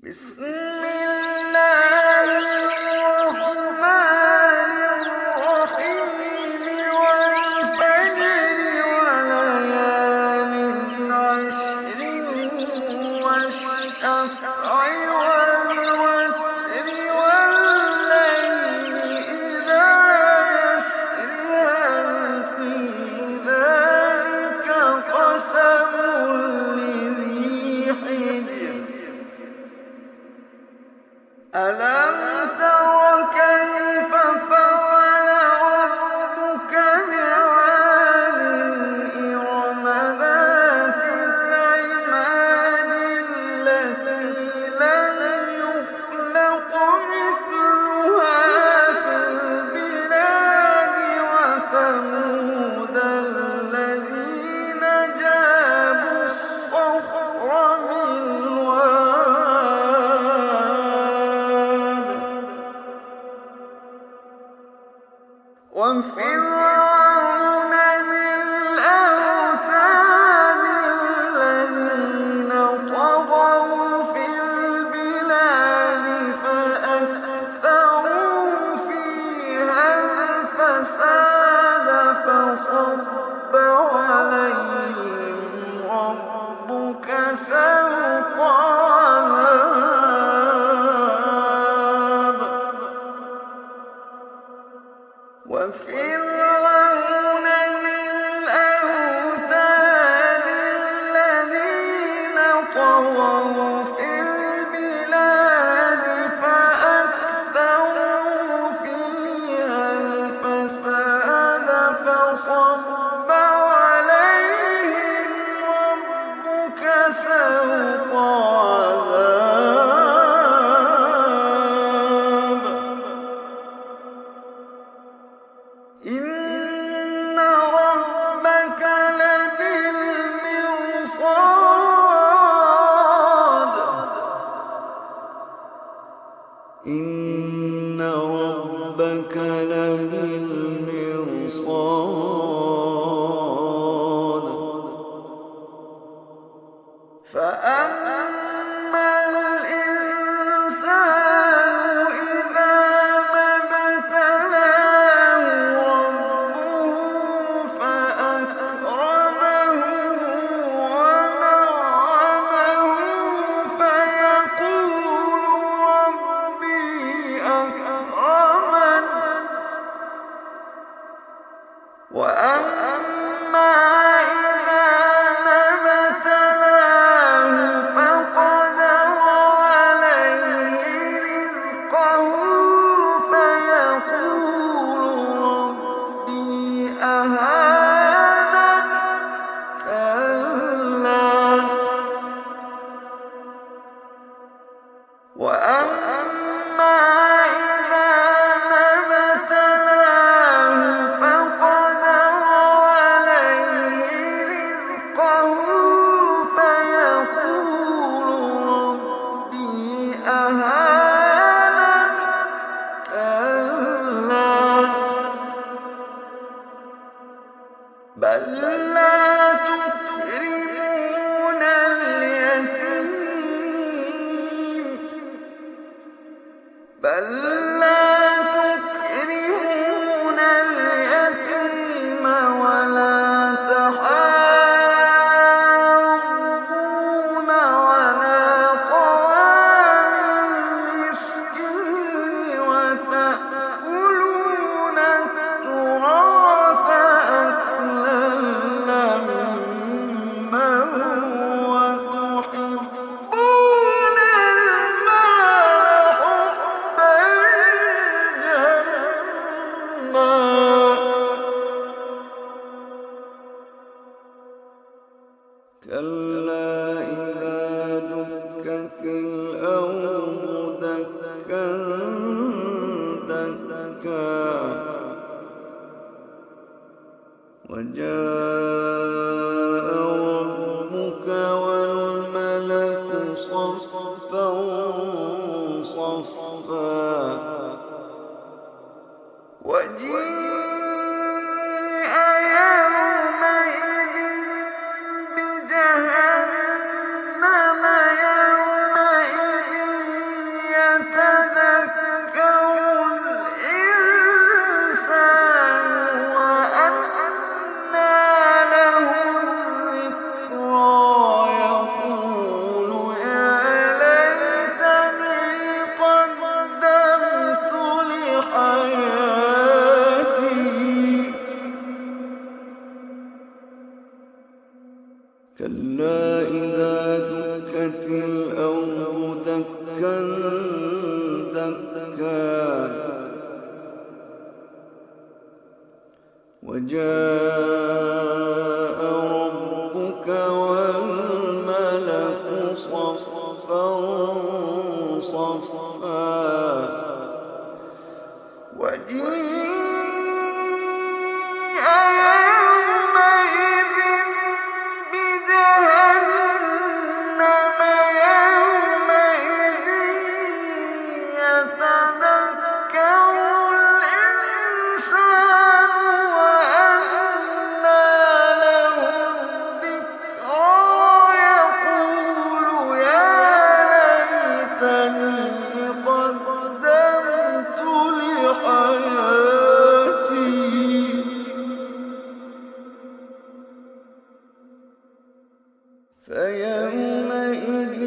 بسم الله الرحمن الرحيم والفجر وليال عشر والشفع والوتر والليل إذا يسر هل في ذلك قسم لذي حجر ألم تر كيف فعل ربك بعاد إرم ذات العماد التي لم يخلق مثلها في البلاد وثمود الذين جابوا الصخر بالواد وفرعون ذي الأوتاد الذين طغوا في البلاد فأكثروا فيها الفساد فصب عليهم ربك سوط عذاب وفرعون ذي الأوتاد الذين طغوا في البلاد فأكثروا فيها الفساد فصب عليهم ربك سوط عذاب إن ربك لبالمرصاد إن ربك لبالمرصاد فأما الإنسان إذا ما ابتلاه ربه فأكرمه ونعمه فيقول ربي أكرمن وأما إذا ما ابتلاه فقدر عليه رزقه فيقول ربي أهانن كلا وأما إذا ما ابتلاه فقدر عليه رزقه فيقول ربي أهانن كلا بل لا تكرمون اليتيم بل لا تكرمون اليتيم ولا تحاضون على طعام المسكين وتأكلون التراث أكلا لما وتحبون المال حبا جما كلا إذا دكت الأرض دكا دكا وجاء ربك والملك صفا صفا وجيء يومئذ بجهنم يومئذ وجاء ربك والملك صفا صفا وجيء يومئذ بجهنم يومئذ يتذكر الإنسان وأنى له الذكرى يقول يا ليتني قدمت لحياتي فيومئذ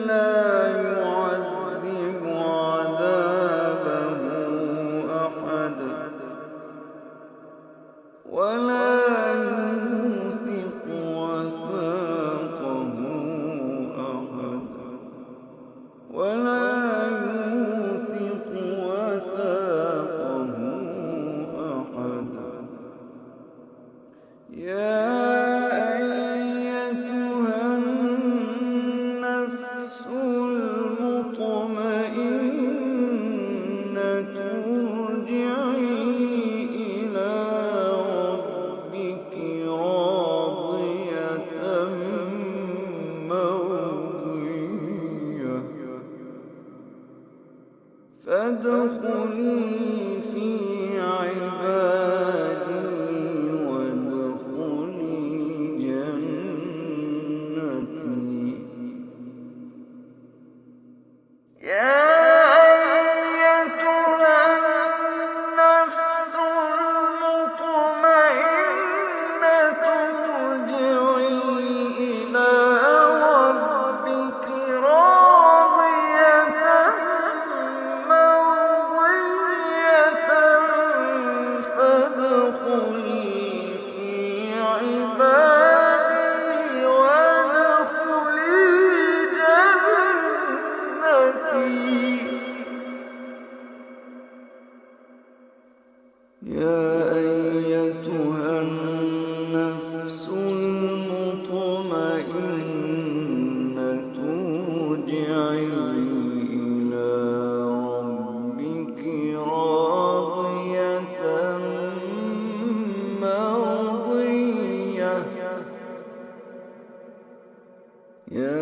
لا يعذب عذابه أحد ولا يوثق وثاقه أحد ولا يوثق وثاقه أحد يا أيتها النفس المطمئنة ارجعي إلى ربك راضية مرضية فادخلي في عبادي وادخلي جنتي يا أيتها النفس المطمئنة ارجعي إلى ربك راضية مرضية فادخلي في عبادي وادخلي جنتي يا أيتها النفس المطمئنة ارجعي إلى ربك راضية مرضية يا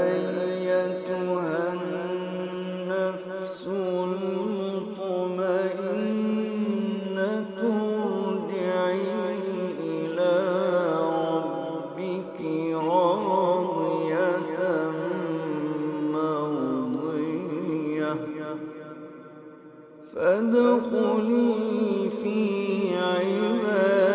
أيتها النفس المطمئنة ارجعي إلى ربك راضية مرضية فادخلي في عبادي